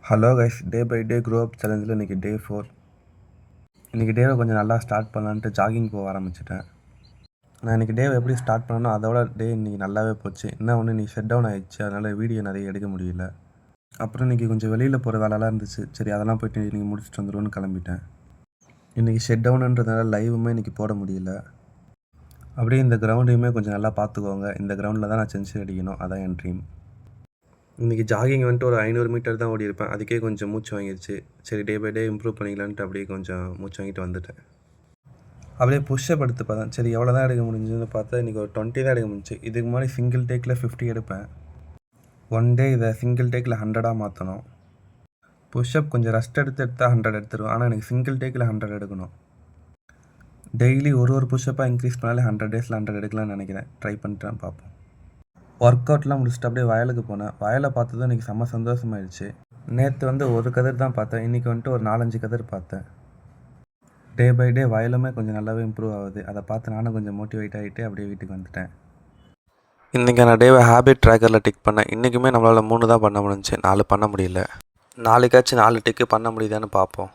Hello guys, day by day grow up சேலஞ்சில் இன்றைக்கி day 4. இன்றைக்கி டேவை கொஞ்சம் நல்லா ஸ்டார்ட் பண்ணலான்ட்டு ஜாகிங் போக ஆரம்பிச்சிட்டேன். நான் இன்றைக்கி டேவை எப்படி ஸ்டார்ட் பண்ணணும், அதோட டே இன்றைக்கி நல்லாவே போச்சு. என்ன ஒன்று நீ ஷட் டவுன் ஆகிடுச்சு, அதனால் வீடியோ நிறைய எடுக்க முடியல. அப்புறம் இன்றைக்கி கொஞ்சம் வெளியில் போகிற வேலைலாம் இருந்துச்சு. சரி, அதெல்லாம் போய்ட்டு இன்றைக்கி முடிச்சுட்டு வந்துடுவோன்னு கிளம்பிட்டேன். இன்றைக்கி ஷட் டவுனுன்றதுனால லைவுமே இன்றைக்கி போட முடியல. அப்படியே இந்த கிரவுண்டையுமே கொஞ்சம் நல்லா பார்த்துக்கோங்க. இந்த கிரவுண்டில் தான் நான் சென்ச்சுரி அடிக்கணும், அதான் என் ட்ரீம். இன்றைக்கி ஜாகிங் வந்துட்டு ஒரு 500 மீட்டர் தான் ஓடிருப்பேன். அதுக்கே கொஞ்சம் மூச்சு வாங்கிடுச்சு. சரி, டே பை டே இம்ப்ரூவ் பண்ணிக்கலான்ட்டு அப்படியே கொஞ்சம் மூச்சு வாங்கிட்டு வந்துட்டேன். அப்படியே புஷ்அப் எடுத்து பார்த்தேன். சரி, எவ்வளோ தான் எடுக்க முடிஞ்சுன்னு பார்த்தா இன்றைக்கி ஒரு 20 தான் எடுக்க முடிஞ்சு. இதுக்கு முன்னாடி சிங்கிள் டேக்கில் 50 எடுப்பேன். ஒன் டே இதை சிங்கிள் டேக்கில் 100ஆக மாற்றணும். புஷ்அப் கொஞ்சம் ரெஸ்ட் எடுத்தால் 100 எடுத்துருவேன். ஆனால் எனக்கு சிங்கிள் டேக்கில் 100 எடுக்கணும். டெய்லி ஒரு புஷ்அப்பாக இன்க்ரீஸ் பண்ணாலே 100 டேஸில் 100 எடுக்கலாம்னு நினைக்கிறேன். ட்ரை பண்ணிட்டேன், பார்ப்போம். ஒர்க் அவுட்லாம் முடிச்சுட்டு அப்படியே வயலுக்கு போனேன். வயலை பார்த்ததும் இன்றைக்கி செம்ம சந்தோஷமாயிடுச்சு. நேற்று ஒரு கதிர் தான் பார்த்தேன். இன்றைக்கி ஒரு 4-5 கதிர் பார்த்தேன். டே பை டே வயலுமே கொஞ்சம் நல்லாவே இம்ப்ரூவ் ஆகுது. அதை பார்த்து நானும் கொஞ்சம் மோட்டிவேட் ஆகிட்டு அப்படியே வீட்டுக்கு வந்துட்டேன். இன்றைக்கி நான் டேவை ஹேபிட் ட்ராக்கரில் டிக் பண்ணேன். இன்றைக்குமே நம்மளால் 3 தான் பண்ண முடிஞ்சிச்சு, 4 பண்ண முடியல. நாளைக்காச்சும் 4 டிக்கு பண்ண முடியுதான்னு பார்ப்போம்.